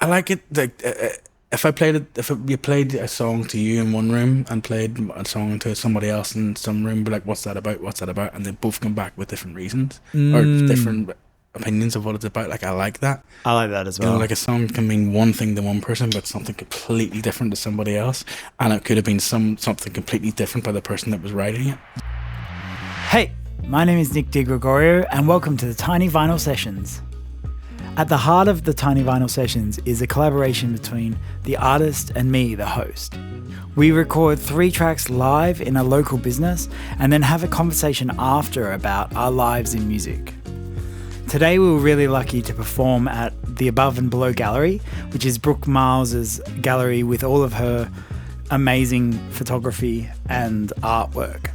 I like it. Like if I played it, you played a song to you in one room and played a song to somebody else in some room, be like, "What's that about? What's that about?" And they both come back with different reasons or different opinions of what it's about. Like I like that. I like that as well. You know, like a song can mean one thing to one person, but something completely different to somebody else, and it could have been something completely different by the person that was writing it. Hey, my name is Nick DiGregorio, and welcome to the Tiny Vinyl Sessions. At the heart of the Tiny Vinyl Sessions is a collaboration between the artist and me, the host. We record 3 tracks live in a local business and then have a conversation after about our lives in music. Today we were really lucky to perform at the Above and Below Gallery, which is Brooke Miles's gallery with all of her amazing photography and artwork.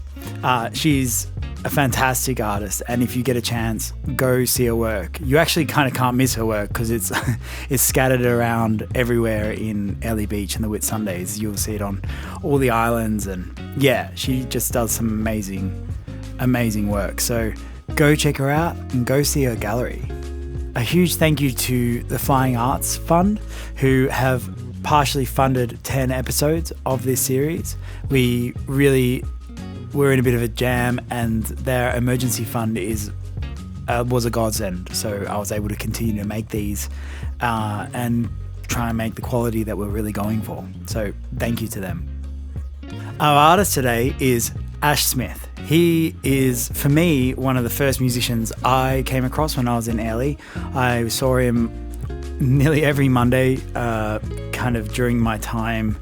She's a fantastic artist, and if you get a chance, go see her work. You actually kind of can't miss her work because it's scattered around everywhere in Airlie Beach and the Whitsundays. You'll see it on all the islands, and yeah, she just does some amazing work. So go check her out and go see her gallery. A huge thank you to the Flying Arts Fund, who have partially funded 10 episodes of this series. We're in a bit of a jam, and their emergency fund was a godsend. So I was able to continue to make these and try and make the quality that we're really going for. So thank you to them. Our artist today is Ash Smith. He is, for me, one of the first musicians I came across when I was in Airlie. I saw him nearly every Monday, kind of during my time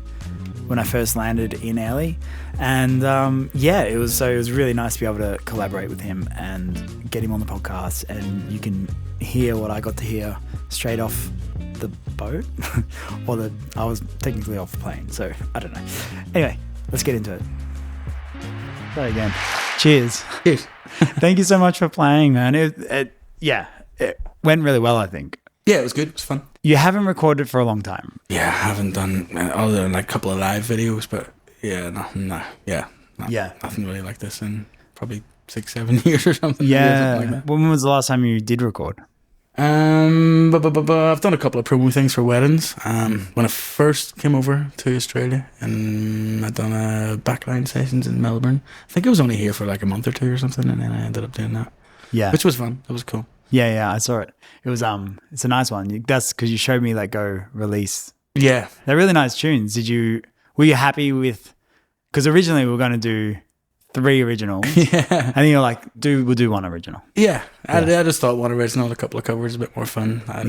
when I first landed in Airlie. And it was really nice to be able to collaborate with him and get him on the podcast. And you can hear what I got to hear straight off the boat, I was technically off the plane, so I don't know. Anyway, let's get into it. Try again. Cheers. Cheers. Thank you so much for playing, man. It went really well, I think. Yeah, it was good. It was fun. You haven't recorded for a long time. Yeah, I haven't done other than like a couple of live videos, but nothing really like this in probably 6-7 years or something. Yeah. Something like that. When was the last time you did record? I've done a couple of promo things for weddings. When I first came over to Australia, and I'd done backline sessions in Melbourne. I think I was only here for like a month or 2 or something, and then I ended up doing that. Yeah, which was fun. It was cool. Yeah, I saw it. It was it's a nice one. That's because you showed me like Go Release. Yeah, they're really nice tunes. Were you happy with? Because originally we were going to do 3 originals. Yeah, and then you're like, we'll do 1 original. Yeah, I just thought 1 original, a couple of covers, a bit more fun. I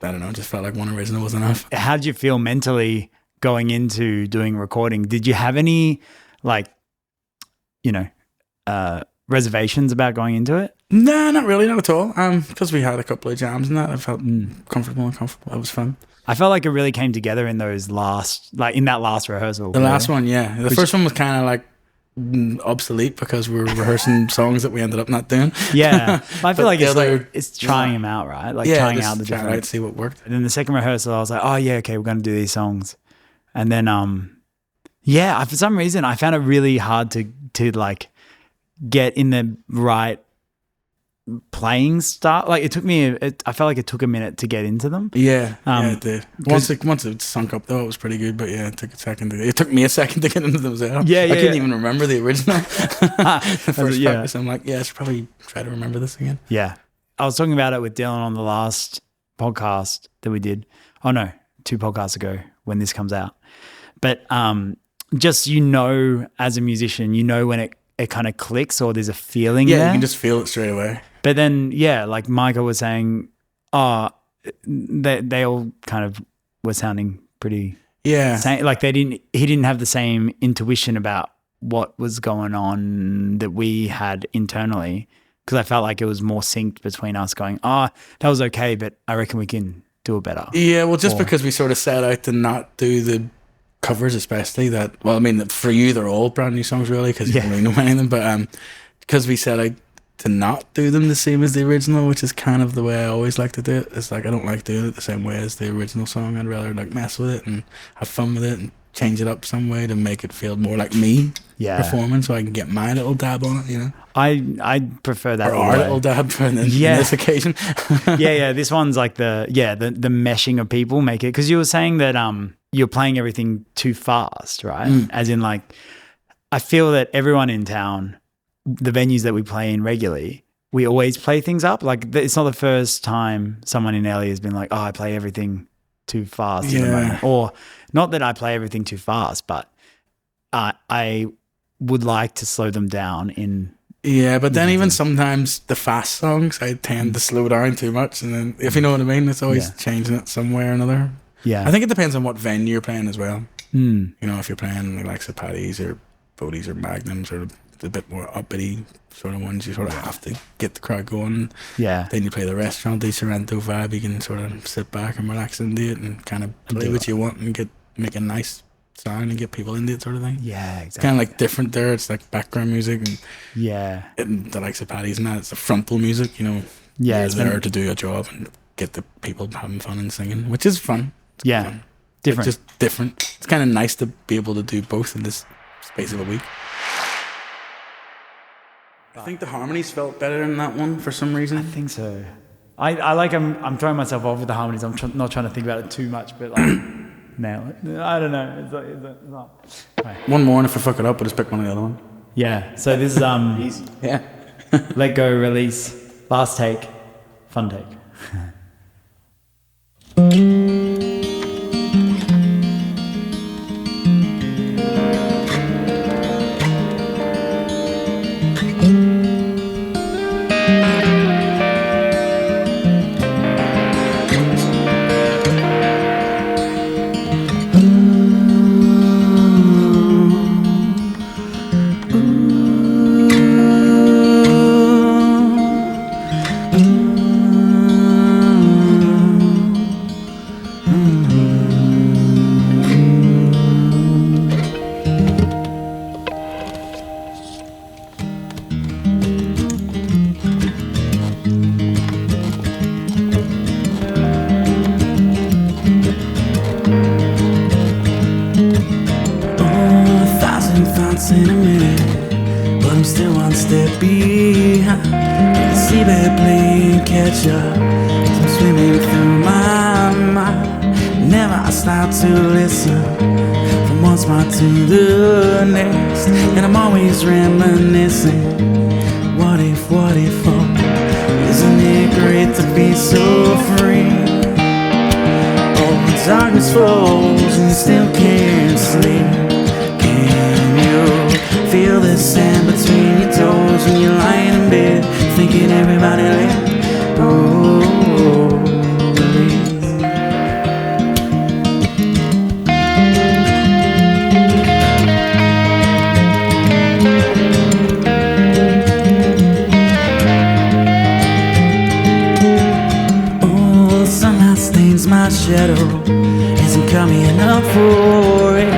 don't know. Just felt like 1 original was enough. How did you feel mentally going into doing recording? Did you have any reservations about going into it? No, not really, not at all. Because we had a couple of jams and that, I felt comfortable. It was fun. I felt like it really came together in those in that last rehearsal. The last one, yeah. The first one was kind of like obsolete because we were rehearsing songs that we ended up not doing. Yeah, I feel like it's trying them out, right? Like trying out the different. Right, see what worked. And then the second rehearsal, I was like, oh yeah, okay, we're going to do these songs, and then for some reason I found it really hard to like get in the right playing style. Like it took me I felt like it took a minute to get into them. Yeah, it did. Once it sunk up though, it was pretty good, but yeah, it took me a second to get into them as well. I couldn't even remember the original. The first practice, I'm like, I should probably try to remember this again. Yeah, I was talking about it with Dylan on the last podcast that we did. Oh no, 2 podcasts ago when this comes out. But just as a musician, when it kind of clicks or there's a feeling there. You can just feel it straight away. But then, like Micah was saying, they all kind of were sounding pretty. Yeah. Like he didn't have the same intuition about what was going on that we had internally, because I felt like it was more synced between us going, that was okay, but I reckon we can do it better. Yeah, well, because we sort of set out to not do the covers, especially that. Well, I mean, for you, they're all brand new songs, really, because you don't really know any of them. But because we set out to not do them the same as the original, which is kind of the way I always like to do it. It's like I don't like doing it the same way as the original song. I'd rather like mess with it and have fun with it and change it up some way to make it feel more like me performing, so I can get my little dab on it, you know. I prefer that. Or our little dab in this occasion. This one's like the meshing of people make it, because you were saying that you're playing everything too fast, right? As in, like, I feel that everyone in town, the venues that we play in regularly, we always play things up. Like, it's not the first time someone in LA has been like, oh, I play everything too fast at the moment. Or not that I play everything too fast, but I would like to slow them down in. Yeah, but then even sometimes the fast songs, I tend to slow down too much. And then, if you know what I mean, it's always changing it some way or another. Yeah. I think it depends on what venue you're playing as well. You know, if you're playing the likes of Paddy's or Bodie's or Magnum's or a bit more uppity sort of ones, you sort of have to get the crowd going. Yeah. Then you play the restaurant, the Sorrento vibe, you can sort of sit back and relax into it and kind of play what you want and make a nice sound and get people into it, sort of thing. Yeah, exactly. It's kind of like different there. It's like background music and and the likes of Paddy's and that, it's the frontal music, you know. Yeah, you're there to do a job and get the people having fun and singing, which is fun. It's fun. Different. It's just different. It's kind of nice to be able to do both in this space of a week. I think the harmonies felt better in that one for some reason. I think so. I like, I'm throwing myself off with the harmonies. I'm not trying to think about it too much, but like, nail it. I don't know. It's not. Right. One more, and if I fuck it up, I'll just pick one of the other one. Yeah. So this is easy. Yeah. Let Go, Release, Last Take, Fun Take. In a minute, but I'm still one step behind. Can see that play and catch up as I'm swimming through my mind. Never I stop to listen from one spot to the next, and I'm always reminiscing. What if, oh, isn't it great to be so free? Oh, the darkness falls and you still can't sleep. Feel the sand between your toes when you're lying in bed, thinking everybody let go. Oh, the sunlight stains my shadow, isn't coming up for it.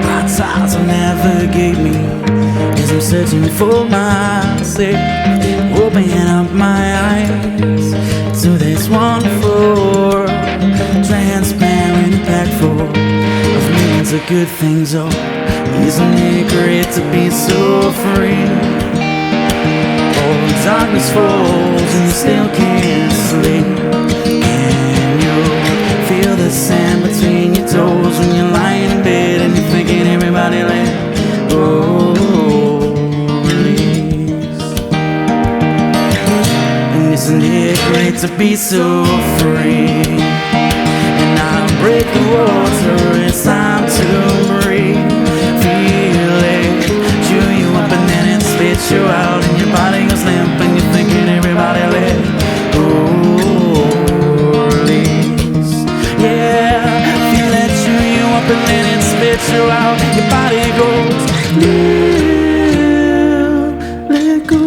Hot tides will navigate me as I'm searching for myself, open up my eyes to this wonderful world, transparent pack full of millions of good things. Oh, isn't it great to be so free? Oh, darkness falls and you still can't sleep. Can you feel the sand between your toes when you're lying in bed and you're thinking everybody let go? Isn't it great to be so free? And I'll break the water, it's time to breathe. Feel it, chew you up and then it spits you out, and your body goes limp and you're thinking everybody let go. Release. Yeah, feel it, chew you up and then it spits you out, your body goes limp, let go.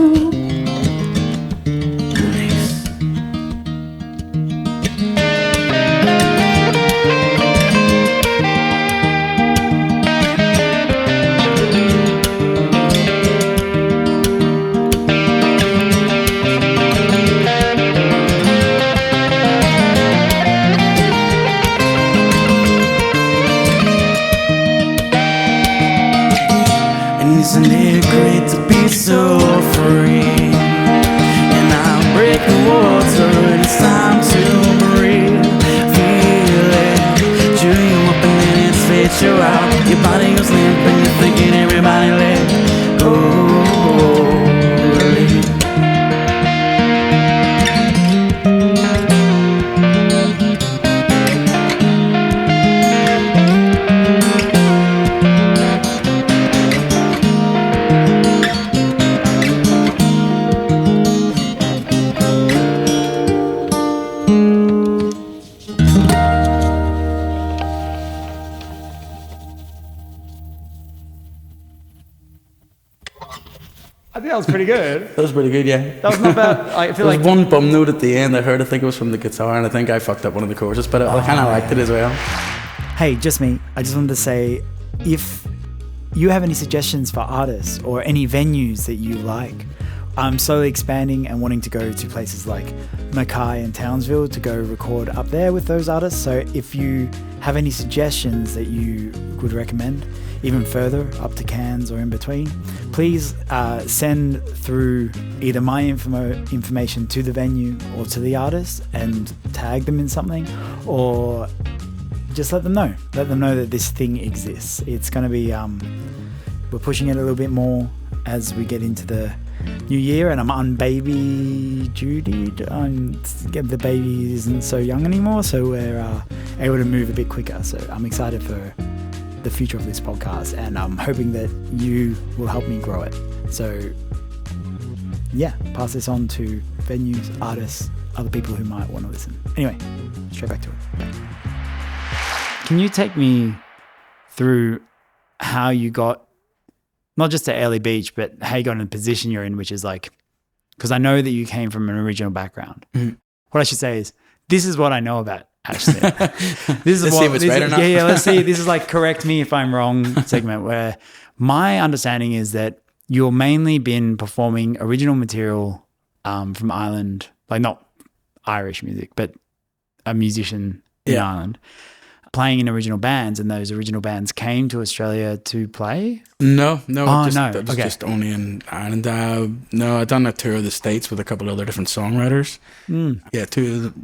think that was pretty good. That was pretty good, yeah. That was not bad. I feel There like was one bum note at the end I heard. I think it was from the guitar, and I think I fucked up one of the choruses, but I kind of liked it as well. Hey, just me. I just wanted to say, if you have any suggestions for artists or any venues that you like, I'm slowly expanding and wanting to go to places like Mackay and Townsville to go record up there with those artists. So if you have any suggestions that you would recommend, even further up to Cairns or in between, please send through either my information to the venue or to the artist and tag them in something, or just let them know that this thing exists. It's going to be we're pushing it a little bit more as we get into the new year, and I'm unbaby duty. The baby isn't so young anymore, so we're able to move a bit quicker. So I'm excited for the future of this podcast, and I'm hoping that you will help me grow it. So yeah, pass this on to venues, artists, other people who might want to listen. Anyway, straight back to it. Can you take me through how you got, not just to Airlie Beach, but how you got in the position you're in, which is like, because I know that you came from an original background. Mm-hmm. What I should say is, this is what I know about Ashley. This is let's see if it's right or not. Yeah, let's see. This is like, correct me if I'm wrong segment, where my understanding is that you've mainly been performing original material from Ireland, like not Irish music, but a musician in Ireland, playing in original bands, and those original bands came to Australia to play? No. Okay. Just only in Ireland. No, I'd done a tour of the States with a couple of other different songwriters.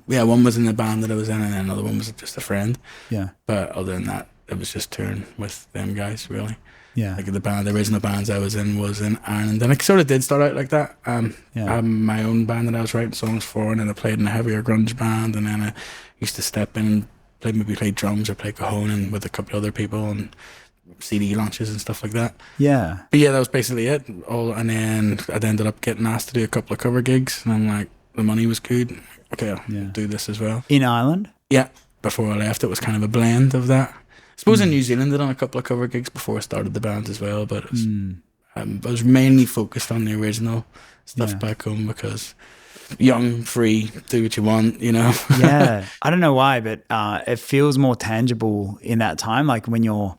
Yeah, one was in the band that I was in, and another one was just a friend. Yeah. But other than that, it was just touring with them guys, really. Yeah. Like the original bands I was in Ireland, and it sort of did start out like that. I had my own band that I was writing songs for, and then I played in a heavier grunge band, and then I used to step in and play drums or play cajon and with a couple of other people and CD launches and stuff like that. Yeah. But yeah, that was basically it. And then I ended up getting asked to do a couple of cover gigs, and I'm like, the money was good. Okay, I'll do this as well. In Ireland? Yeah. Before I left, it was kind of a blend of that. I suppose in New Zealand I done a couple of cover gigs before I started the band as well, but it was, I was mainly focused on the original stuff back home, because young, free, do what you want, you know. Yeah, I don't know why, but it feels more tangible in that time, like when you're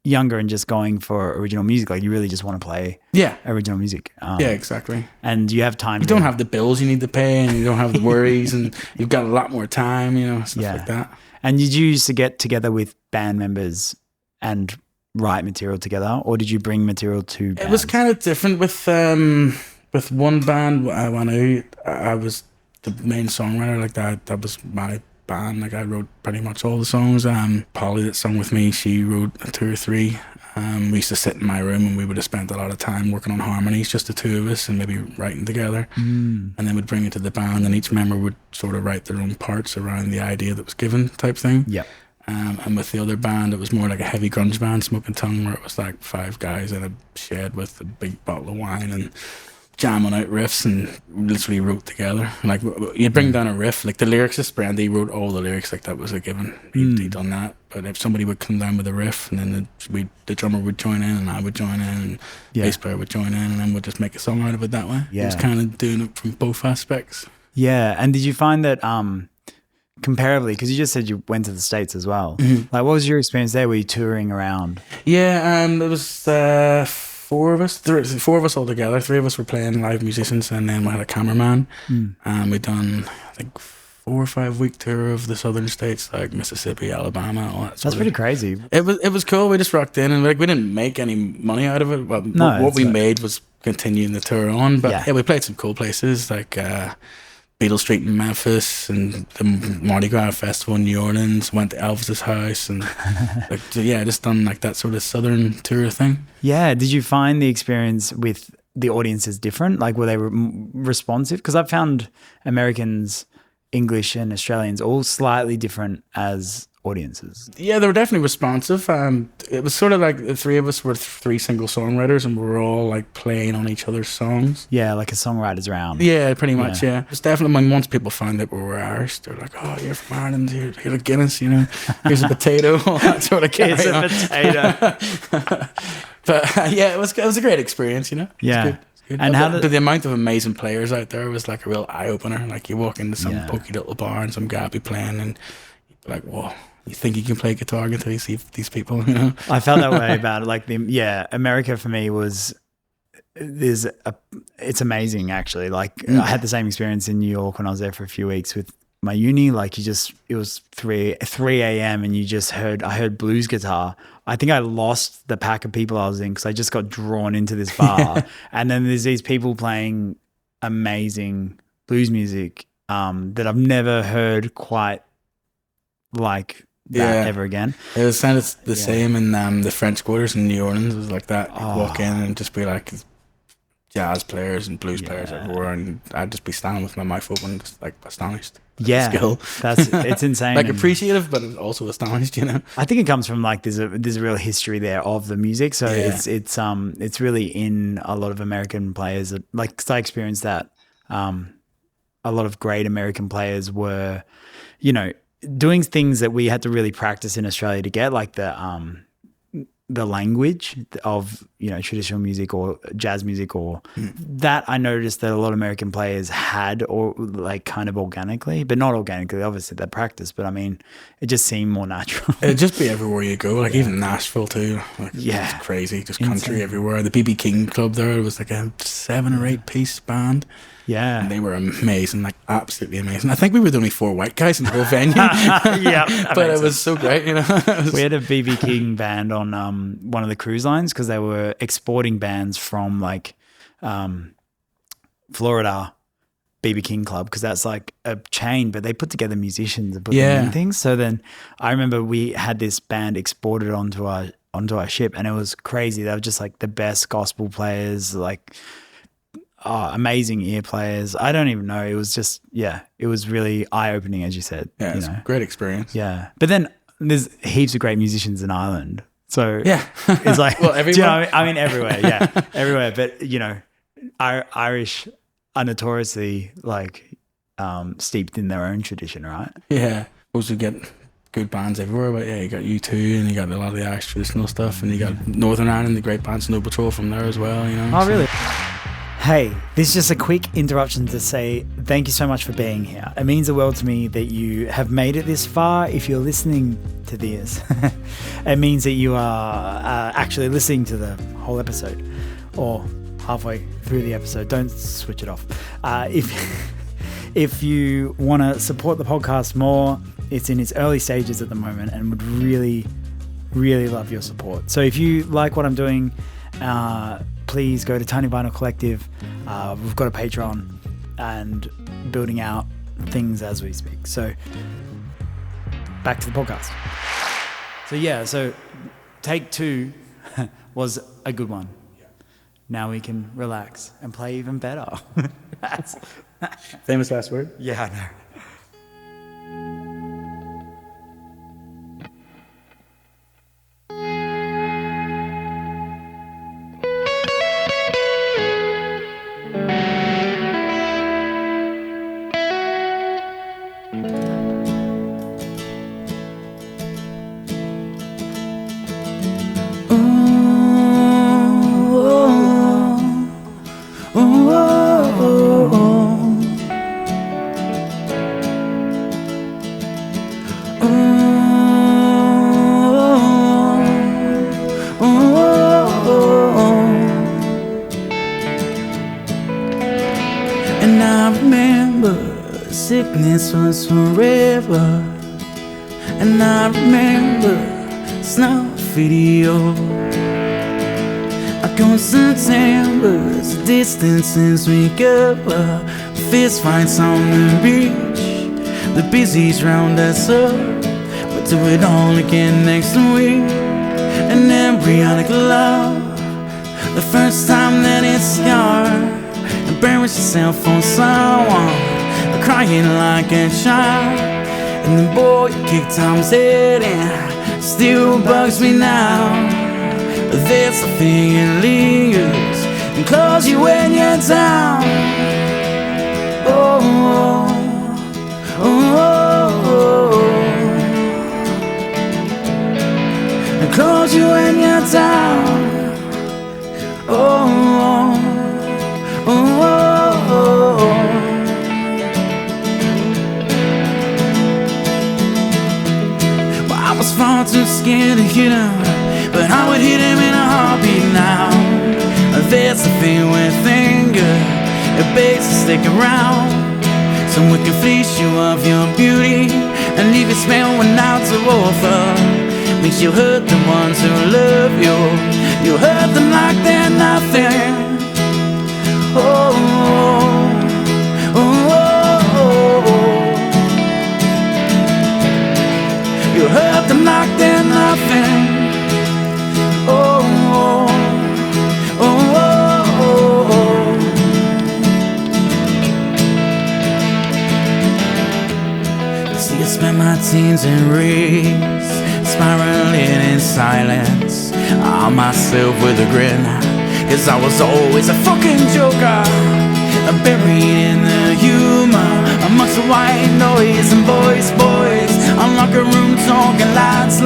younger and just going for original music, like you really just want to play original music. Yeah, exactly. And you have time. You don't have the bills you need to pay, and you don't have the worries, and you've got a lot more time, you know, stuff like that. And did you used to get together with band members and write material together, or did you bring material to bands? It was kind of different with one band. When I was the main songwriter, like that was my band. Like I wrote pretty much all the songs. Polly that sung with me, she wrote 2 or 3. We used to sit in my room, and we would have spent a lot of time working on harmonies, just the two of us, and maybe writing together. And then we'd bring it to the band, and each member would sort of write their own parts around the idea that was given, type thing. Yeah. And with the other band, it was more like a heavy grunge band, Smoking Tongue, where it was like 5 guys in a shed with a big bottle of wine and jamming out riffs, and literally wrote together. Like you'd bring down a riff, like the lyricist Brandy wrote all the lyrics, like that was a given. He'd done that. But if somebody would come down with a riff, and then the drummer would join in, and I would join in, and bass player would join in, and then we'd just make a song out of it that way. Yeah. It was kind of doing it from both aspects. Yeah. And did you find that comparably, because you just said you went to the States as well, like what was your experience there? Were you touring around? Yeah, there was 4 of us, 4 of us all together. 3 of us were playing live musicians, and then we had a cameraman. We'd done, I think, 4 or 5 week tour of the southern states, like Mississippi, Alabama, all that. That's pretty crazy. It was cool. We just rocked in, and we didn't make any money out of it. Well, what we made was continuing the tour on. But yeah, we played some cool places like Beetle Street in Memphis, and the Mardi Gras Festival in New Orleans. Went to Elvis's house, and just done like that sort of southern tour thing. Yeah. Did you find the experience with the audiences different? Like, were they responsive? Because I've found Americans, English, and Australians all slightly different as audiences. Yeah, they were definitely responsive. It was sort of like the 3 of us were 3 single songwriters, and we were all like playing on each other's songs. Yeah, like a songwriter's round. Yeah, pretty much, yeah. It's definitely, when once people found out we were Irish, they're like, oh, you're from Ireland, here's a Guinness, you know, here's a potato, all that sort of carry on. Here's a potato. But yeah, it was a great experience, you know. Yeah. It was good. And But the amount of amazing players out there was like a real eye opener. Like you walk into some Yeah. pokey little bar and some guy be playing, and you're like, whoa, you think you can play guitar until you see these people, you know? I felt that way about it. Like America for me was it's amazing actually. Like I had the same experience in New York when I was there for a few weeks with my uni. Like it was 3 a.m. and I heard blues guitar. I think I lost the pack of people I was in because I just got drawn into this bar. And then there's these people playing amazing blues music that I've never heard quite like that ever again. It was kind of the same in the French Quarters in New Orleans. It was like that. You'd walk in and just be like jazz players and blues players everywhere, and I'd just be standing with my mouth open, just like astonished. Yeah, skill. It's insane. Like appreciative, but also astonished. You know, I think it comes from like there's a real history there of the music, so it's really in a lot of American players. Like 'cause I experienced that. A lot of great American players were, you know, doing things that we had to really practice in Australia to get, like the language of, you know, traditional music or jazz music or that I noticed that a lot of American players had, or like kind of organically, but not organically, obviously they practice, but I mean, it just seemed more natural. It'd just be everywhere you go, like even Nashville too. Like, it's crazy, just country everywhere. The BB King Club there, it was like a 7 or 8 piece band. Yeah. And they were amazing, like absolutely amazing. I think we were the only 4 white guys in the whole venue. But it was so great, you know. We had a BB King band on one of the cruise lines because they were exporting bands from like Florida BB King Club, because that's like a chain, but they put together musicians and put them in things. So then I remember we had this band exported onto our ship, and it was crazy. They were just like the best gospel players, like amazing ear players. I don't even know. It was just, it was really eye-opening, as you said. Yeah, it's a great experience. Yeah. But then there's heaps of great musicians in Ireland. So it's like, well, everywhere. Do you know what I mean? Everywhere, everywhere. But, you know, Irish are notoriously like steeped in their own tradition, right? Yeah. Also get good bands everywhere, but you got U2 and you got a lot of the Irish traditional stuff, and you got Northern Ireland, the great band Snow Patrol from there as well, you know. Oh, really? Hey, this is just a quick interruption to say thank you so much for being here. It means the world to me that you have made it this far. If you're listening to this, it means that you are actually listening to the whole episode or halfway through the episode. Don't switch it off. If you want to support the podcast more, it's in its early stages at the moment and would really, really love your support. So if you like what I'm doing, please go to Tiny Vinyl Collective. We've got a Patreon and building out things as we speak. So back to the podcast. So take 2 was a good one. Now we can relax and play even better. Famous last word? Yeah, I know. And I remember sickness was forever. And I remember snuff video. August and September's distance since we cover. Fist fights on the beach. The busies round us up. But do it all again next week. An embryonic love. The first time that it's yours. Embarrass yourself on someone, crying like a child. And the boy you kicked Tom's head in still bugs me now. There's a thing it lingers and calls you when you're down. Oh, oh, oh, oh. It calls you when you're down. was far too scared to hit him, but I would hit him in a heartbeat now. There's a thing with anger, it begs to stick around, so we can fleece you of your beauty and leave you spent when out to offer. Makes you hurt the ones who love you. You hurt them like they're nothing. Oh, oh, oh, oh. You hurt them like they're nothing. Oh, oh, oh, oh, oh. See, I spent my teens in race, spiraling in silence, on myself with a grin, 'cause I was always a fucking joker, buried in the humor, amongst the white noise and boys, on locker room talking lies,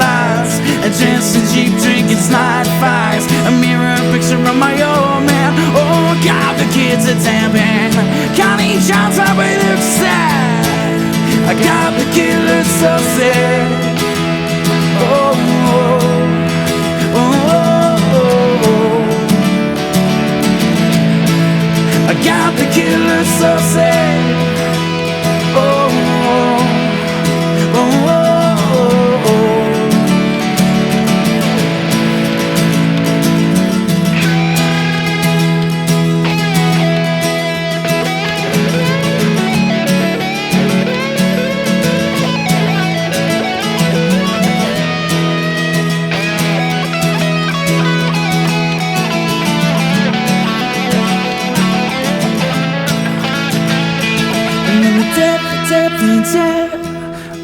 dressed in cheap drinking slide fights, a mirror picture of my old man. Oh God, the kids are damping, got each other with look sad. I got the killer so sad. Oh, oh, oh, oh, oh. I got the killer so sad. Oh, oh, oh, oh, oh.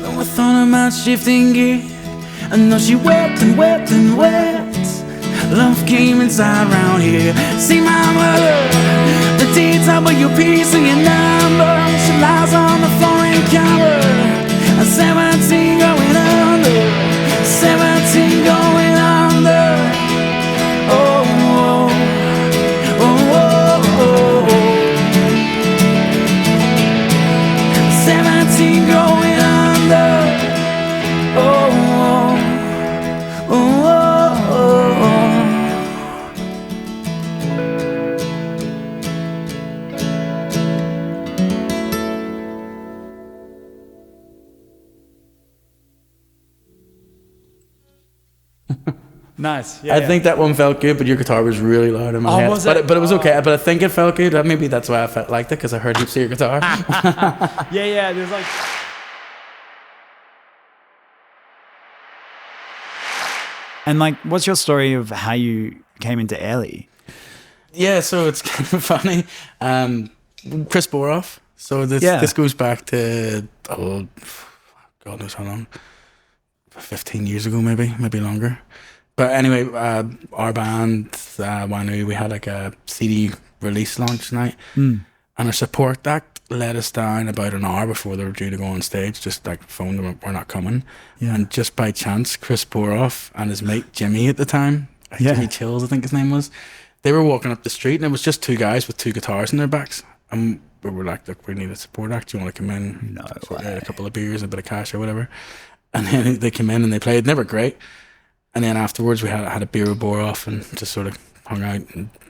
Though I thought about shifting gear, I know she wept and wept and wept. Love came inside round here. See my mother, the DWP's in your number. She lies on the floor in cover. 17 going under, 17 going under. Oh, oh, oh, oh, oh. 17 going under. Oh, oh, oh, oh, oh. Nice. I think that one felt good, but your guitar was really loud in my head. Was but it? But it was okay. But I think it felt good. Maybe that's why I felt liked it, because I heard heaps of your guitar. Yeah, there's like... And like, what's your story of how you came into Airlie? Yeah, so it's kind of funny. Chris Boroff. So this goes back to, oh, God knows how long. 15 years ago, maybe longer. But anyway, our band, Wanu, we had like a CD release launch night. And our support act let us down about an hour before they were due to go on stage. Just like phoned them, we're not coming. Yeah. And just by chance, Chris Boroff and his mate Jimmy at the time, Jimmy Chills I think his name was, they were walking up the street and it was just two guys with two guitars in their backs. And we were like, look, we need a support act. Do you want to come in? No sort out a couple of beers, a bit of cash or whatever. And then they came in and they played. Never great. And then afterwards we had a beer with Boroff and just sort of hung out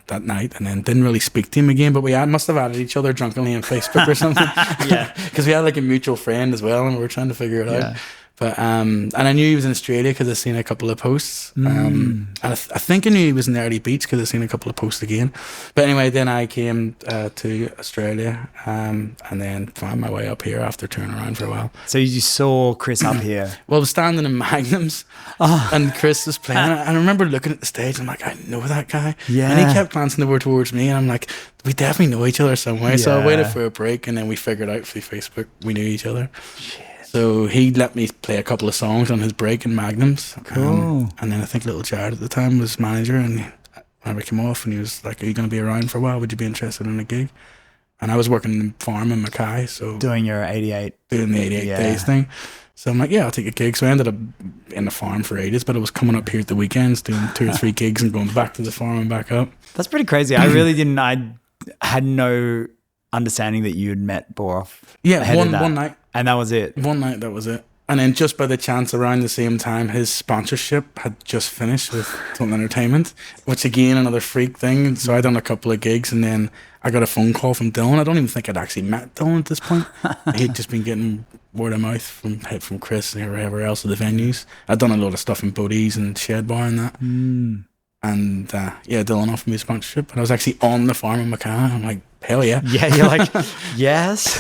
that night, and then didn't really speak to him again, but we must have added each other drunkenly on Facebook or something. Yeah, because we had like a mutual friend as well and we were trying to figure it out. But and I knew he was in Australia because I'd seen a couple of posts. And I think I knew he was in the Early Beach because I'd seen a couple of posts again. But anyway, then I came to Australia and then found my way up here after touring around for a while. So you saw Chris up here? Well, I was standing in Magnums and Chris was playing. And I remember looking at the stage. I'm like, I know that guy. Yeah. And he kept glancing over towards me and I'm like, we definitely know each other somewhere. Yeah. So I waited for a break and then we figured out through Facebook we knew each other. Shit. So he let me play a couple of songs on his break in Magnums. Cool. And then I think little Jared at the time was manager, and when we came off and he was like, are you going to be around for a while? Would you be interested in a gig? And I was working in the farm in Mackay, so doing your 88. Doing the 88 days thing. So I'm like, yeah, I'll take a gig. So I ended up in the farm for ages, but I was coming up here at the weekends, doing 2 or 3 gigs and going back to the farm and back up. That's pretty crazy. I really didn't, I had no understanding that you had met Boroff. Yeah, one night. And that was it. One night, that was it. And then just by the chance, around the same time, his sponsorship had just finished with Total Entertainment, which again, another freak thing. So I done a couple of gigs, and then I got a phone call from Dylan. I don't even think I'd actually met Dylan at this point. He'd just been getting word of mouth from Chris and whoever else at the venues. I'd done a lot of stuff in Bodie's and Shed Bar and that. And Dylan offered me a sponsorship, and I was actually on the farm in Mackay. I'm like, hell yeah. Yeah, you're like, yes,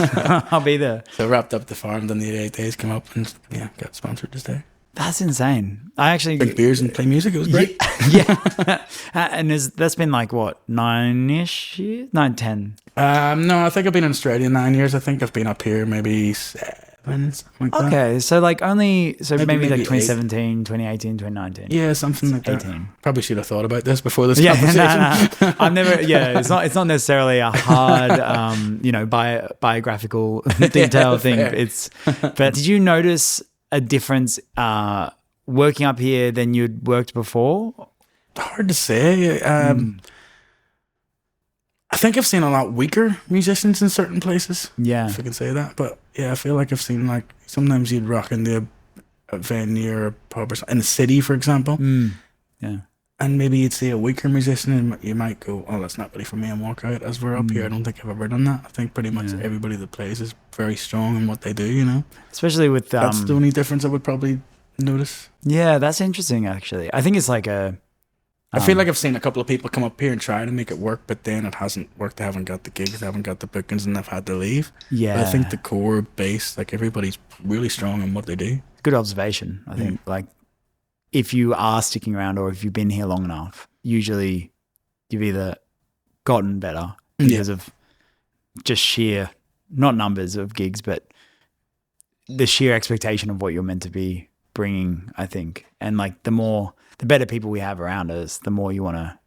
I'll be there. So I wrapped up the farm, done the 88 days, came up, and got sponsored this day. That's insane. I actually drink beers and play music. It was great. Yeah. And that's been like what, 9-ish years? 9, 10? No, I think I've been in Australia 9 years. I think I've been up here maybe 7, something like that. Okay, so like maybe like 8. 2017, 2018, 2019. Yeah, something like 18. that. Probably should have thought about this before this Yeah, conversation. no. I've never. Yeah, it's not necessarily a hard, biographical detail thing. Fair. But did you notice a difference working up here than you'd worked before? Hard to say. I think I've seen a lot weaker musicians in certain places. Yeah, if I can say that. But yeah, I feel like I've seen like sometimes you'd rock into a venue or a pub or something, in the city, for example. Yeah. And maybe you'd see a weaker musician and you might go, oh, that's not really for me, and walk out. As we're up here, I don't think I've ever done that. I think pretty much everybody that plays is very strong in what they do, you know? Especially with... that's the only difference I would probably notice. Yeah, that's interesting, actually. I think it's like a... I feel like I've seen a couple of people come up here and try to make it work, but then it hasn't worked. They haven't got the gigs, they haven't got the bookings, and they've had to leave. Yeah. But I think the core base, like everybody's really strong in what they do. Good observation, I think. Like, if you are sticking around or if you've been here long enough, usually you've either gotten better because of just sheer, not numbers of gigs, but the sheer expectation of what you're meant to be bringing, I think. And like the better people we have around us, the more you want to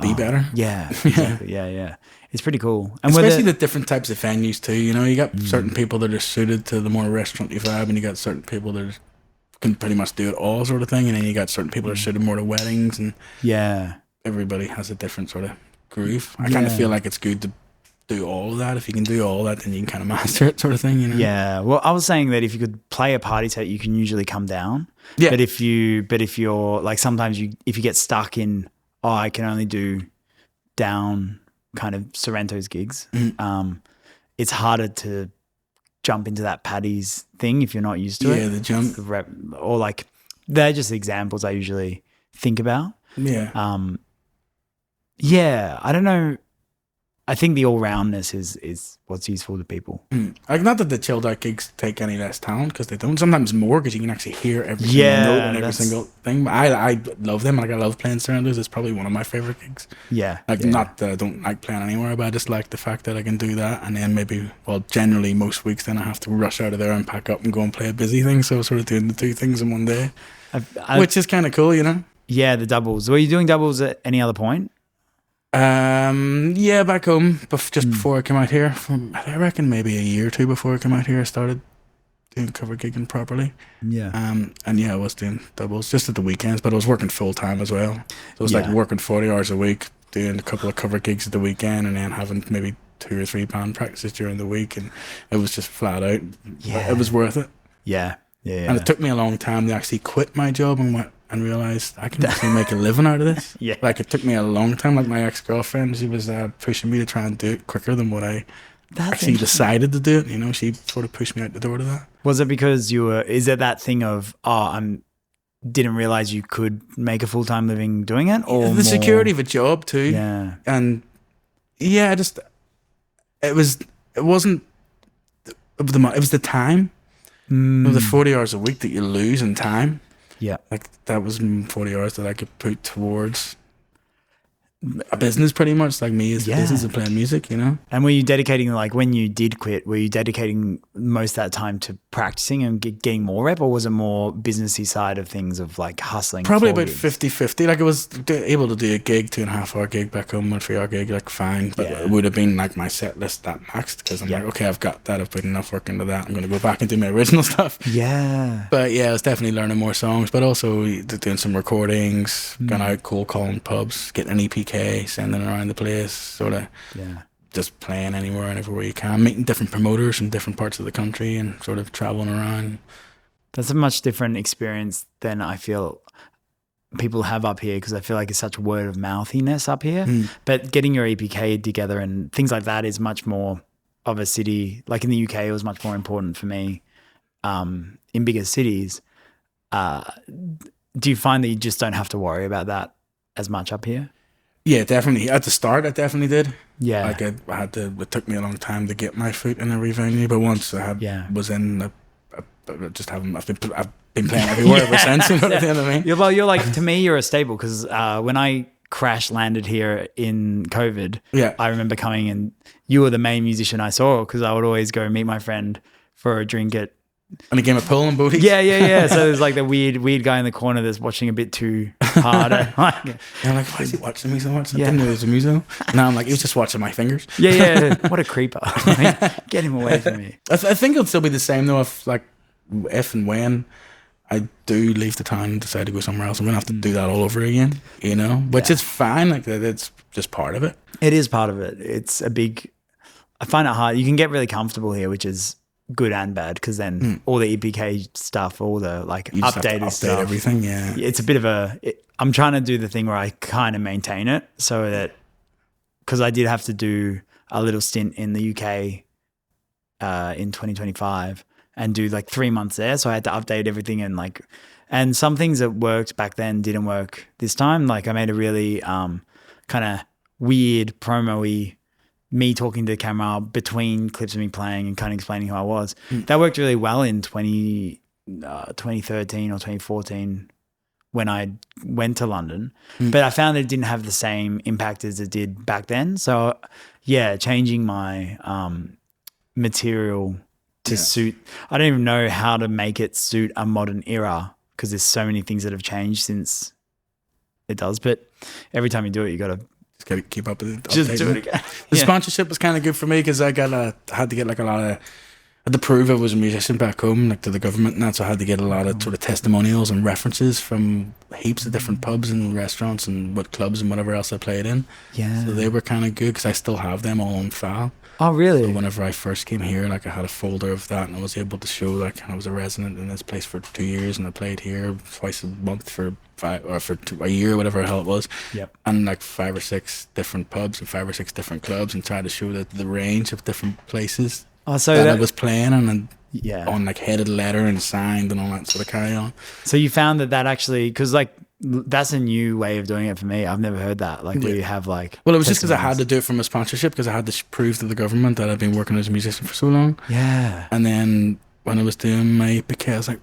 be better. Yeah, exactly. Yeah. It's pretty cool. And especially the different types of venues too. You know, you got certain people that are suited to the more restaurant-y vibe, and you got certain people that can pretty much do it all sort of thing, and then you got certain people that are suited more to weddings, and everybody has a different sort of groove. I kind of feel like it's good to do all of that. If you can do all that, then you can kind of master it, sort of thing, you know? Yeah. Well, I was saying that if you could play a party set, you can usually come down. Yeah. But if you're like, sometimes if you get stuck in, I can only do down kind of Sorrento's gigs, it's harder to jump into that Paddy's thing if you're not used to it. Yeah, the jump. Or like, they're just examples I usually think about. Yeah. I don't know. I think the all-roundness is what's useful to people. Like, not that the chilled out gigs take any less talent, because they don't. Sometimes more, because you can actually hear every single note and every single thing. But I love them. Like, I love playing Sorrento's. It's probably one of my favorite gigs. Yeah. Like, not that I don't like playing anywhere, but I just like the fact that I can do that. And then maybe, generally most weeks, then I have to rush out of there and pack up and go and play a busy thing. So sort of doing the two things in one day, which is kind of cool, you know? Yeah, the doubles. Were you doing doubles at any other point? Back home, just before I came out here. I reckon maybe a year or two before I came out here, I started doing cover gigging properly. Yeah. I was doing doubles just at the weekends, but I was working full time as well. So it was like working 40 hours a week, doing a couple of cover gigs at the weekend, and then having maybe 2 or 3 band practices during the week, and it was just flat out. Yeah. It was worth it. Yeah. And it took me a long time to actually quit my job and realised I can actually make a living out of this. Yeah. Like, it took me a long time. Like, my ex-girlfriend, she was pushing me to try and do it quicker than what I actually decided to do it. You know, she sort of pushed me out the door to that. Was it because is it that thing of, didn't realise you could make a full-time living doing it? Or the security of a job too. Yeah. And it was the time. It was the 40 hours a week that you lose in time. Yeah. Like, that was 40 hours that I could put towards a business, pretty much, like me as a business and playing music, you know? And were you dedicating, like, when you did quit, were you dedicating most of that time to practicing and getting more rep, or was it more businessy side of things of, like, hustling? Probably about 50-50. Like, I was able to do a gig, 2.5-hour gig back home, a 3-hour gig, like, fine. But it would have been, like, my set list that maxed, because I'm like, okay, I've got that, I've put enough work into that, I'm going to go back and do my original stuff. Yeah. But I was definitely learning more songs, but also doing some recordings, going out, cold calling pubs, getting an EPK, sending around the place, sort of just playing anywhere and everywhere you can, meeting different promoters in different parts of the country and sort of traveling around. That's a much different experience than I feel people have up here, because I feel like it's such word of mouthiness up here. But getting your EPK together and things like that is much more of a city. Like in the UK, it was much more important for me in bigger cities. Do you find that you just don't have to worry about that as much up here? Yeah, definitely. At the start, I definitely did. Yeah. Like I had to. It took me a long time to get my foot in every venue, but once I was in, I just haven't. I've been playing everywhere ever since. You know what I mean? Yeah, well, you're like, to me, you're a staple, because when I crash landed here in COVID, I remember coming and you were the main musician I saw, because I would always go meet my friend for a drink at. And a game of pool and booties. Yeah. So there's like the weird guy in the corner that's watching a bit too hard. And I'm like, why is he watching me so much? I didn't know he was a muso. Now I'm like, he was just watching my fingers. Yeah. What a creeper. Get him away from me. I think it'll still be the same though, if and when I do leave the town and decide to go somewhere else, I'm going to have to do that all over again, you know? Which is fine. Like, it's just part of it. It is part of it. It's I find it hard. You can get really comfortable here, which is good and bad, because then all the EPK stuff, all the like updated stuff, everything. It's a bit of I'm trying to do the thing where I kind of maintain it, so that, because I did have to do a little stint in the UK in 2025 and do like 3 months there, so I had to update everything, and some things that worked back then didn't work this time. Like I made a really kind of weird promo-y me talking to the camera between clips of me playing and kind of explaining who I was. That worked really well in 2013 or 2014 when I went to London. But I found that it didn't have the same impact as it did back then. So yeah, changing my material to suit, I don't even know how to make it suit a modern era, because there's so many things that have changed since it does. But every time you do it, you got to gotta keep up with it. Just do it again. The sponsorship was kind of good for me, because I had to get like a lot of, I had to prove I was a musician back home, like to the government, and that's, so I had to get a lot of sort of testimonials and references from heaps of different pubs and restaurants and what clubs and whatever else I played in. Yeah. So they were kind of good, because I still have them all on file. Oh, really? So whenever I first came here, like I had a folder of that, and I was able to show like I was a resident in this place for 2 years, and I played here twice a month for a year, whatever the hell it was. Yep. And like 5 or 6 different pubs and 5 or 6 different clubs, and tried to show that the range of different places so that I was playing on, and on like headed letter and signed and all that sort of carry on. So you found that actually, because like that's a new way of doing it for me. I've never heard that. Like where you have like. Well, it was just because I had to do it from a sponsorship, because I had to prove to the government that I'd been working as a musician for so long. Yeah. And then when I was doing my EPK, I was like,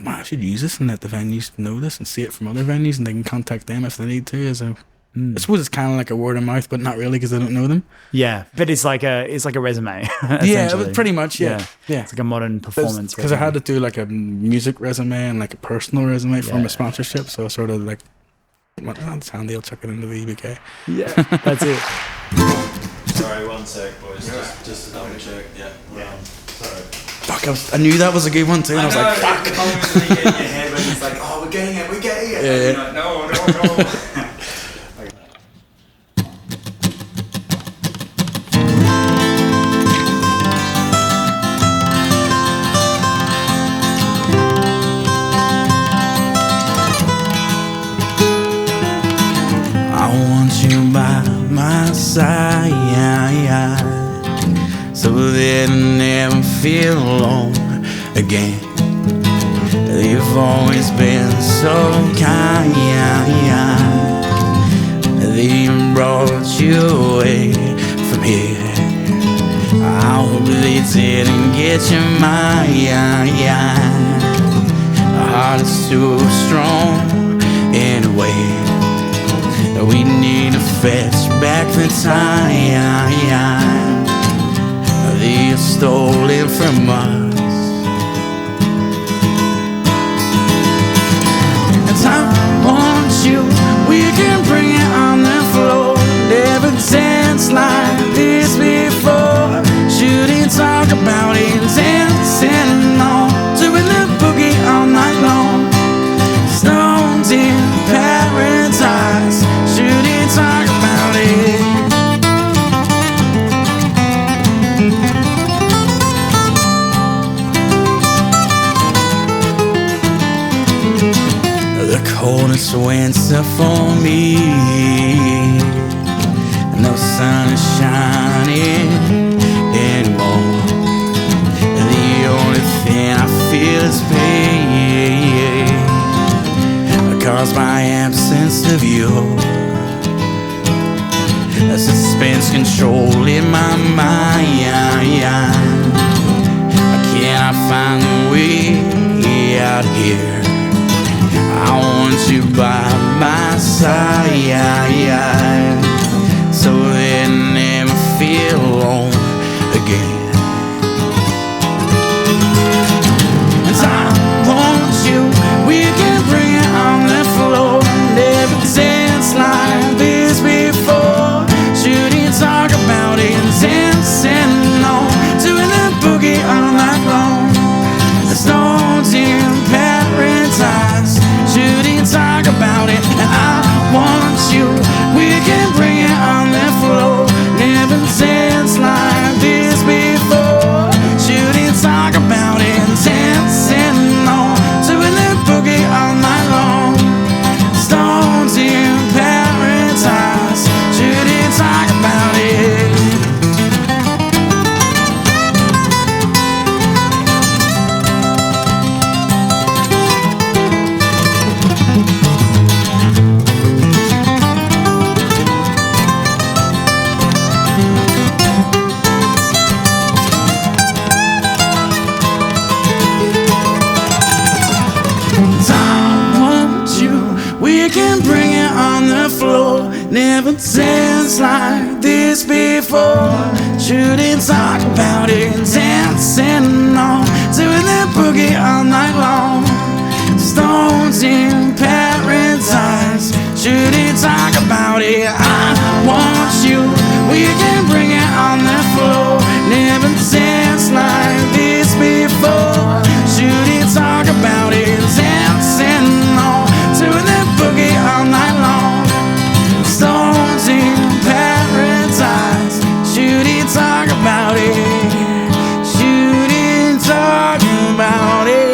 I should use this and let the venues know this and see it from other venues, and they can contact them if they need to. So I suppose it's kind of like a word of mouth, but not really, because I don't know them. Yeah, but it's like a resume. Yeah, pretty much. Yeah. It's like a modern performance. Because I had to do like a music resume and like a personal resume from a sponsorship, so I sort of like, well, it's handy. I'll chuck it into the EPK. Yeah, that's it. Sorry, 1 sec, boys. Just to double check. Yeah. Sorry. Fuck! I knew that was a good one too, and I was like, fuck. The moment when you get in your head when it's like, oh, we're getting it. Yeah. Like, no. I want you by my side, so that I never feel alone again. You've always been so kind, they brought you away from here. I hope they didn't get your mind. Our heart is too strong anyway. We need to fetch back the time they stole it from us. And I want you, we can bring it on the floor. Never danced like this before. Shouldn't talk about it, dancing on, doing the boogie all night long. Stoned in paradise, shouldn't talk about it. The coldest winter for me. No sun is shining anymore. The only thing I feel is pain caused by absence of you. A suspense controlling my mind. Cannot find a way out here. I want you by my side, so that I never feel alone again. And I want you, we can bring it on the floor. Never danced like this before. Shouldn't talk about it, dancing on, doing the boogie all night long. The stones in paradise. Shouldn't talk about it, and I want you. We can bring it on the floor. Never danced like this before. Shouldn't talk about it, dancing on, doing the boogie all night long. Stones in paradise. Shouldn't talk about it. Never danced like this before. Shouldn't talk about it, dancing on, doing the boogie all night long. Stones in paradise. Shouldn't talk about it. I want you. We can bring it on the floor. Never danced like this before. Shouldn't talk about it, dancing on, doing the boogie all night long. Stones in paradise. Shouldn't talk about it. Shouldn't talk about it.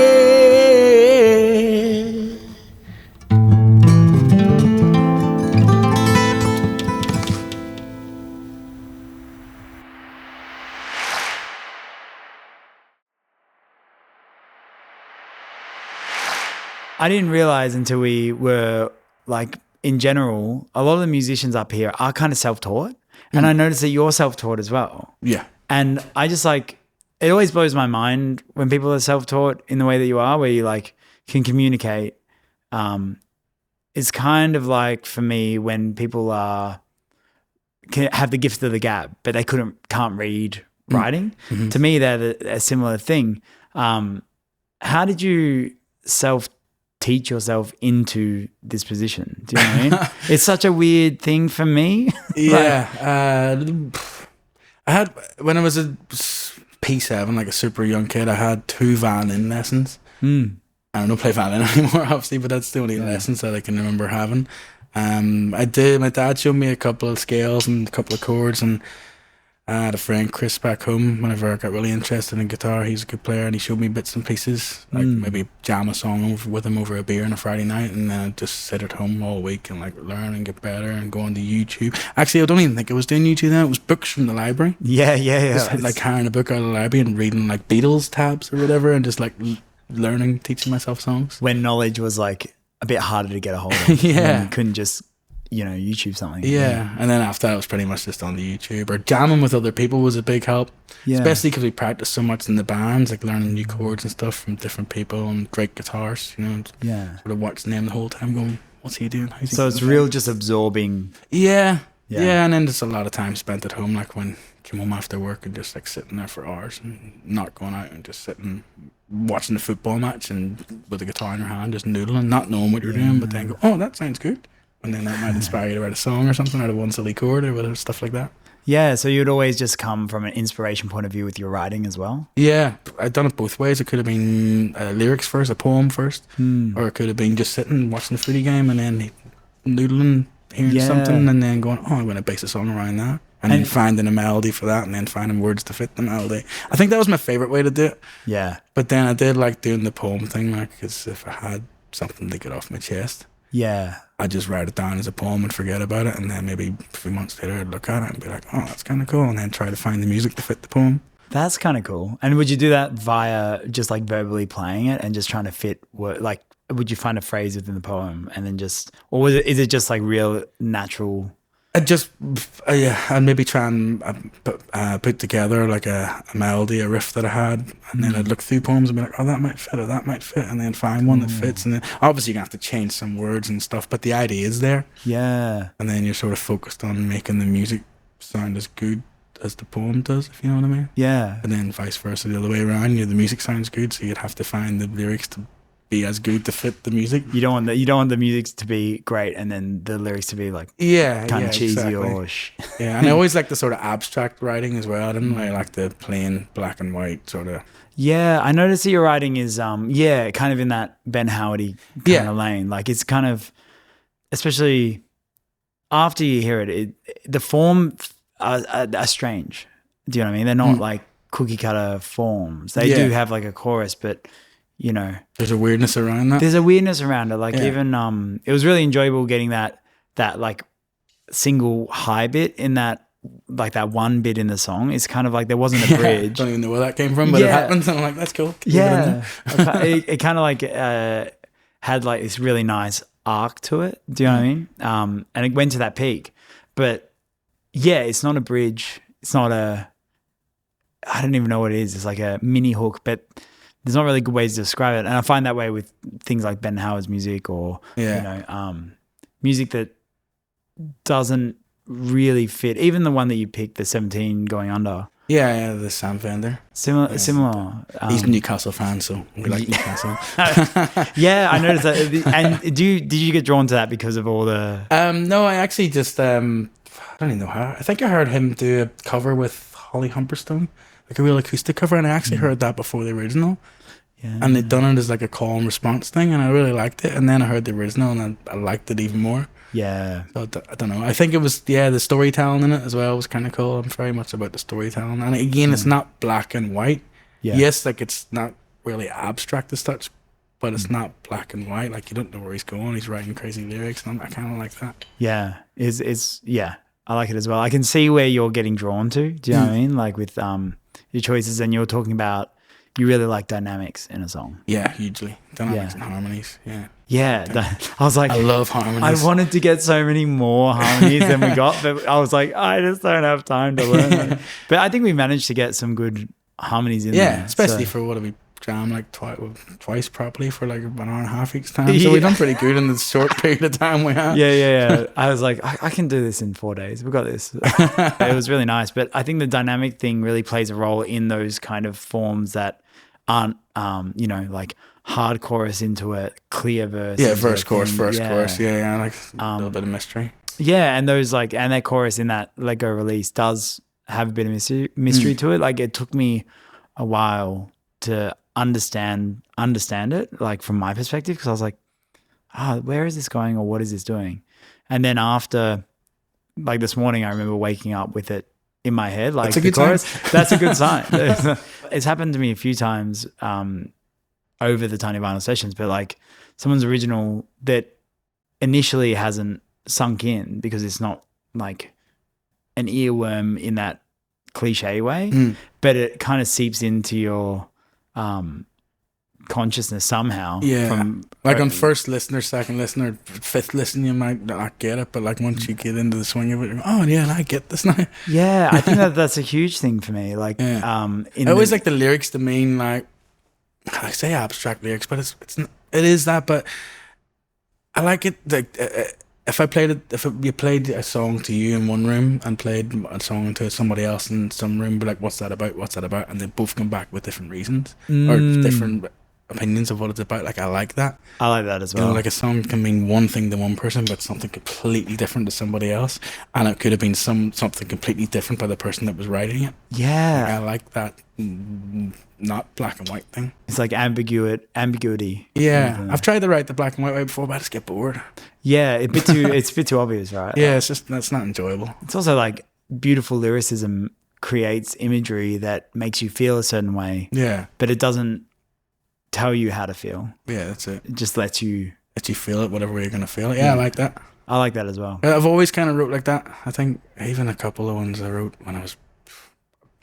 I didn't realize until we were like, in general, a lot of the musicians up here are kind of self-taught. And I noticed that you're self-taught as well. Yeah. And I just like, it always blows my mind when people are self-taught in the way that you are, where you like can communicate. It's kind of like for me when people can have the gift of the gab, but they can't read writing. Mm-hmm. To me, they're a similar thing. How did you teach yourself into this position? Do you know what I mean? It's such a weird thing for me. Yeah. I had, when I was a P7, like a super young kid, I had 2 violin lessons. I don't play violin anymore, obviously, but that's the only lessons that I can remember having. My dad showed me a couple of scales and a couple of chords, and I had a friend, Chris, back home, whenever I got really interested in guitar. He's a good player, and he showed me bits and pieces, like maybe jam a song with him over a beer on a Friday night, and then I'd just sit at home all week and like learn and get better and go on to YouTube. Actually, I don't even think it was doing YouTube then. It was books from the library. Yeah. Just like hiring a book out of the library and reading like Beatles tabs or whatever, and just like learning, teaching myself songs. When knowledge was like a bit harder to get a hold of. Yeah. You couldn't just YouTube something. Yeah, and then after that, it was pretty much just on the YouTube, or jamming with other people was a big help. Yeah. Especially because we practiced so much in the bands, like learning new chords and stuff from different people and great guitars, Yeah. Sort of watching them the whole time going, what's he doing? So it's real just absorbing. Yeah, and then there's a lot of time spent at home, like when I came home after work and just like sitting there for hours and not going out and just sitting watching the football match and with the guitar in your hand, just noodling, not knowing what you're doing, but then go, oh, that sounds good. And then that might inspire you to write a song or something out of one silly chord or whatever, stuff like that. Yeah, so you'd always just come from an inspiration point of view with your writing as well? Yeah, I'd done it both ways. It could have been lyrics first, a poem first, or it could have been just sitting, watching the footy game and then noodling, hearing something and then going, oh, I'm going to base a song around that. And then finding a melody for that and then finding words to fit the melody. I think that was my favourite way to do it. Yeah. But then I did like doing the poem thing, like, because if I had something to get off my chest. Yeah. I just write it down as a poem and forget about it, and then maybe a few months later I'd look at it and be like, oh, that's kind of cool, and then try to find the music to fit the poem. That's kind of cool. And would you do that via just like verbally playing it and just trying to fit like, would you find a phrase within the poem and then just, or is it just like real natural? I'd just, I'd maybe try and put together like a melody, a riff that I had, and then I'd look through poems and be like, oh, that might fit, or that might fit, and then find one that fits. And then obviously you're going to have to change some words and stuff, but the idea is there. Yeah. And then you're sort of focused on making the music sound as good as the poem does, if you know what I mean. Yeah. And then vice versa, the other way around. The music sounds good, so you'd have to find the lyrics to be as good to fit the music. You don't want the music to be great and then the lyrics to be like kind of cheesy exactly. or yeah. And I always like the sort of abstract writing as well. I didn't really like the plain black and white sort of. Yeah, I noticed that your writing is kind of in that Ben Howardy kind of lane. Like it's kind of, especially after you hear it, the form are strange. Do you know what I mean? They're not like cookie cutter forms. They do have like a chorus, but you know, there's a weirdness around that. There's a weirdness around it. Like even it was really enjoyable getting that like single high bit in that, like that one bit in the song. It's kind of like there wasn't a bridge. I don't even know where that came from, but it happens, and I'm like, that's cool. It kind of like had like this really nice arc to it. Do you know what I mean? And it went to that peak, but yeah, it's not a bridge. It's not I don't even know what it is. It's like a mini hook, but there's not really good ways to describe it. And I find that way with things like Ben Howard's music or, music that doesn't really fit. Even the one that you picked, the 17 Going Under. Yeah, the Sam Fender. Similar. He's a Newcastle fan, so we like Newcastle. Yeah, I noticed that. And did you get drawn to that because of all the... No, I actually just, I don't even know how. I think I heard him do a cover with Holly Humberstone, like a real acoustic cover, and I actually heard that before the original. Yeah. And they'd done it as like a call and response thing, and I really liked it. And then I heard the original, and I liked it even more. Yeah. So I don't know. I think it was, the storytelling in it as well was kind of cool. I'm very much about the storytelling. And again, it's not black and white. Yeah. Yes, like it's not really abstract as such, but it's not black and white. Like you don't know where he's going. He's writing crazy lyrics, and I kind of like that. Yeah. I like it as well. I can see where you're getting drawn to. Do you know what I mean? Like with your choices, and you're talking about you really like dynamics in a song. Yeah, hugely. Dynamics and harmonies. Yeah. Yeah. I was like, I love harmonies. I wanted to get so many more harmonies than we got, but I was like, I just don't have time to learn them. But I think we managed to get some good harmonies in there. Yeah, especially for what we jammed like twice properly for like an hour and a half each time. So we've done pretty good in the short period of time we had. Yeah. I was like, I can do this in 4 days. We've got this. It was really nice. But I think the dynamic thing really plays a role in those kind of forms that aren't, like hard chorus into a clear verse. Yeah, verse, chorus. Yeah, like a little bit of mystery. Yeah, and those and that chorus in that Let Go release does have a bit of mystery to it. Like it took me a while to understand it, like from my perspective, because I was like, where is this going, or what is this doing? And then after, like this morning, I remember waking up with it in my head, like the chorus. That's a good sign. It's happened to me a few times over the Tiny Vinyl sessions, but like someone's original that initially hasn't sunk in because it's not like an earworm in that cliche way, but it kind of seeps into your consciousness somehow. Yeah, on first listener, second listener, fifth listen, you might not get it, but like once you get into the swing of it, you're, oh yeah, I get this now. Yeah, I think that's a huge thing for me. Like, I always like the lyrics to mean like, I say abstract lyrics, but it is that, but I like it like. If you played a song to you in one room and played a song to somebody else in some room, be like, what's that about? And they both come back with different reasons or different opinions of what it's about. Like, I like that. I like that as well. Like a song can mean one thing to one person, but something completely different to somebody else. And it could have been something completely different by the person that was writing it. Yeah. Like, I like that not black and white thing. It's like ambiguity. Yeah. I've tried to write the black and white way before, but I just get bored. Yeah, it's a bit too obvious, right? Yeah, that's not enjoyable. It's also like beautiful lyricism creates imagery that makes you feel a certain way. Yeah. But it doesn't tell you how to feel. Yeah, that's it. It just lets you. Let you feel it, whatever way you're gonna feel it. Yeah, I like that. I like that as well. I've always kind of wrote like that. I think even a couple of ones I wrote when I was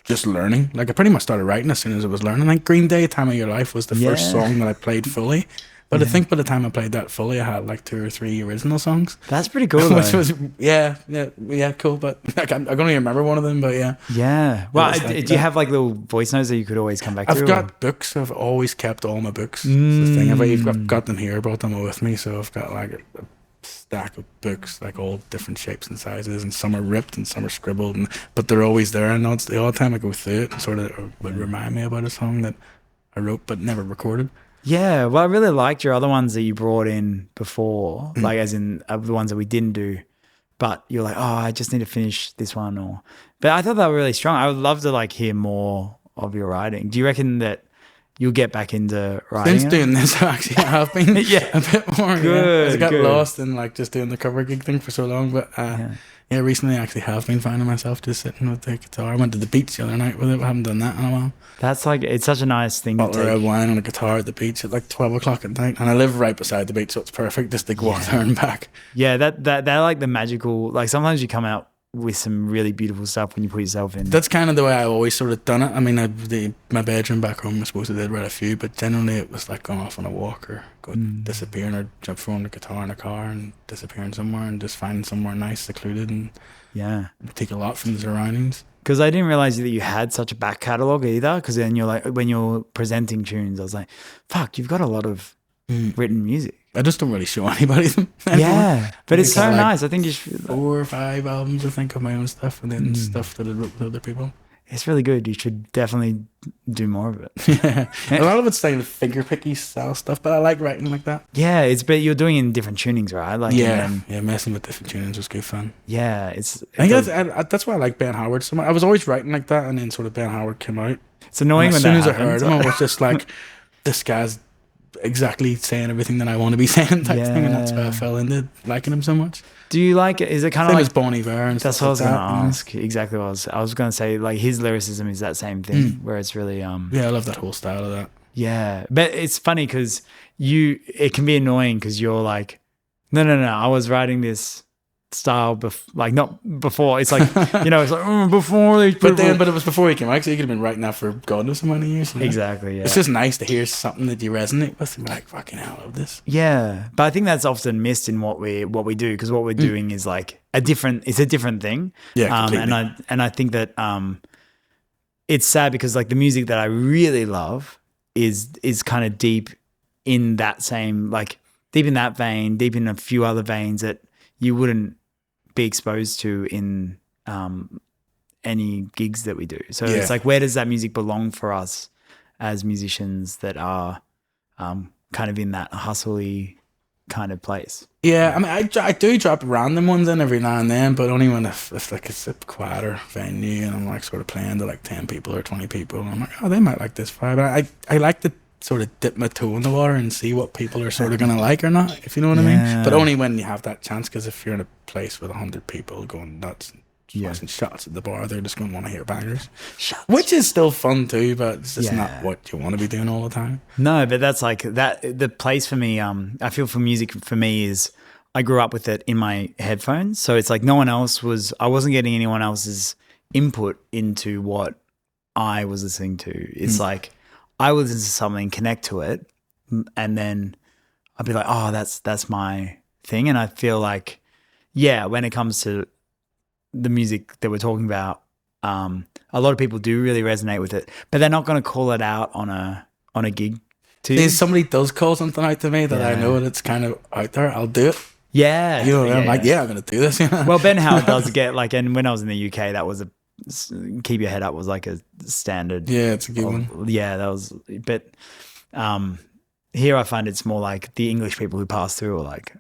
just learning. Like I pretty much started writing as soon as I was learning. Like Green Day, Time of Your Life was the first song that I played fully. But I think by the time I played that fully, I had like 2 or 3 original songs. That's pretty cool. Which was cool. But like, I don't even remember one of them. But yeah. Yeah. Well, Like do you have like little voice notes that you could always come back to? I've got books. I've always kept all my books. That's the thing. I've got them here. I brought them with me. So I've got like a stack of books, like all different shapes and sizes, and some are ripped and some are scribbled, but they're always there. And all the time I go through it, sort of would remind me about a song that I wrote but never recorded. Yeah, well, I really liked your other ones that you brought in before, like as in the ones that we didn't do, but you're like, oh, I just need to finish this one. But I thought they were really strong. I would love to like hear more of your writing. Do you reckon that you'll get back into writing? Since doing this, actually, I have been a bit more. Good. I got lost in like just doing the cover gig thing for so long, but recently I actually have been finding myself just sitting with the guitar. I went to the beach the other night with it. I haven't done that in a while. That's like, it's such a nice thing to Bottle of red wine and a guitar at the beach at like 12 o'clock at night, and I live right beside the beach, so it's perfect just to walk there and back. Yeah, that like the magical, like sometimes you come out with some really beautiful stuff when you put yourself in. That's kind of the way I always sort of done it. I mean, my bedroom back home, I suppose I did write a few, but generally it was like going off on a walk or disappearing, or throwing the guitar in a car and disappearing somewhere and just finding somewhere nice, secluded, and take a lot from the surroundings. Because I didn't realize that you had such a back catalogue either, because then you're like, when you're presenting tunes, I was like, fuck, you've got a lot of written music. I just don't really show anybody them anymore. Yeah, but it's so nice. I think you should. 4 or 5 albums, I think, of my own stuff, and then stuff that I wrote with other people. It's really good. You should definitely do more of it. Yeah, a lot of it's like finger picky style stuff, but I like writing like that. Yeah, but you're doing it in different tunings, right? Like messing with different tunings was good fun. Yeah, I think that's why I like Ben Howard so much. I was always writing like that, and then sort of Ben Howard came out. It's annoying as when soon that as happens. I heard him, I was just like, this guy's exactly saying everything that I want to be saying type thing, and that's why I fell into liking him so much. Do you like it? Is it kind of Same like as Bon Iver and that's stuff what I was like going that, to ask. Exactly what I was going to say. Like his lyricism is that same thing, where it's really yeah, I love that whole style of that. Yeah, but it's funny because it can be annoying because you're like, no, I was writing this style like not before. It's like it's like before. But it was before he came out, so you could have been writing that for God knows how many years. Exactly. Yeah. It's just nice to hear something that you resonate with and be like, fucking hell, I love this. Yeah, but I think that's often missed in what we do, because what we're doing is like it's a different thing. Yeah, completely. And I think that it's sad because like the music that I really love is kind of deep in that same, like deep in that vein, deep in a few other veins that you wouldn't be exposed to in any gigs that we do. So it's like, where does that music belong for us as musicians that are kind of in that hustly kind of place? Yeah, I mean, I do drop random ones in every now and then, but only when if like it's a quieter venue and I'm like sort of playing to like 10 people or 20 people, and I'm like, oh, they might like this vibe. I like to sort of dip my toe in the water and see what people are sort of going to like or not, if you know what I mean. But only when you have that chance, because if you're in a place with 100 people going nuts, smashing shots at the bar, they're just going to want to hear bangers. Which is still fun too, but it's just not what you want to be doing all the time. No, but that's like that. The place for me, I feel for music for me is I grew up with it in my headphones. So it's like I wasn't getting anyone else's input into what I was listening to. It's like I would listen to something, connect to it, and then I'd be like, oh, that's my thing. And I feel like, when it comes to the music that we're talking about, a lot of people do really resonate with it, but they're not going to call it out on a gig. If somebody does call something out to me that I know that's kind of out there, I'll do it. Yeah. I'm like, I'm going to do this. Well, Ben Howard does get like, and when I was in the UK, that was Keep Your Head Up was like a standard. Yeah, it's a good one. Yeah, that was, but here I find it's more like the English people who pass through are like,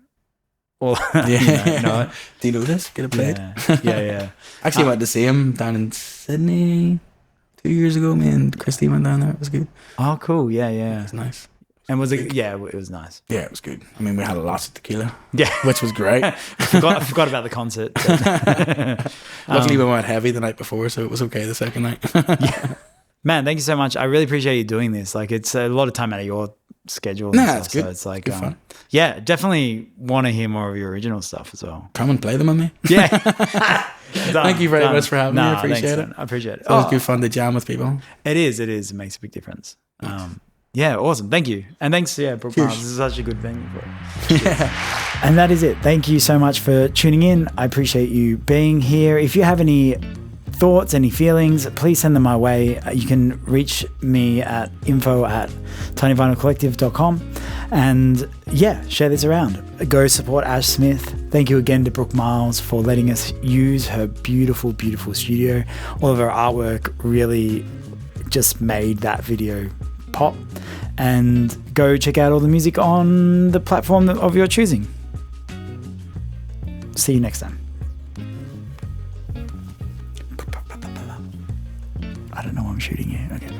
or do you know this? Get it played. Yeah. Actually, I went to see him down in Sydney 2 years ago. Me and Christy went down there. It was good. Oh, cool. Yeah. It was nice. And was it? Yeah, it was nice. Yeah, it was good. I mean, we had lots of tequila. Yeah, which was great. I forgot about the concert. Luckily, we went heavy the night before, so it was okay the second night. Man, thank you so much. I really appreciate you doing this. Like, it's a lot of time out of your schedule. Nah, and it's stuff, good. So it's like, Good fun. yeah, definitely want to hear more of your original stuff as well. Come and play them on me. Yeah. Thank you very much for having me. I appreciate it. Man. I appreciate it. It's always good fun to jam with people. It is. It makes a big difference. Yeah, awesome. Thank you. And thanks, Brooke Miles. This is such a good venue for it. Yeah. And that is it. Thank you so much for tuning in. I appreciate you being here. If you have any thoughts, any feelings, please send them my way. You can reach me at info@tinyvinylcollective.com. And yeah, share this around. Go support Ash Smith. Thank you again to Brooke Miles for letting us use her beautiful, beautiful studio. All of her artwork really just made that video pop. And go check out all the music on the platform of your choosing. See you next time. I don't know why I'm shooting here. Okay.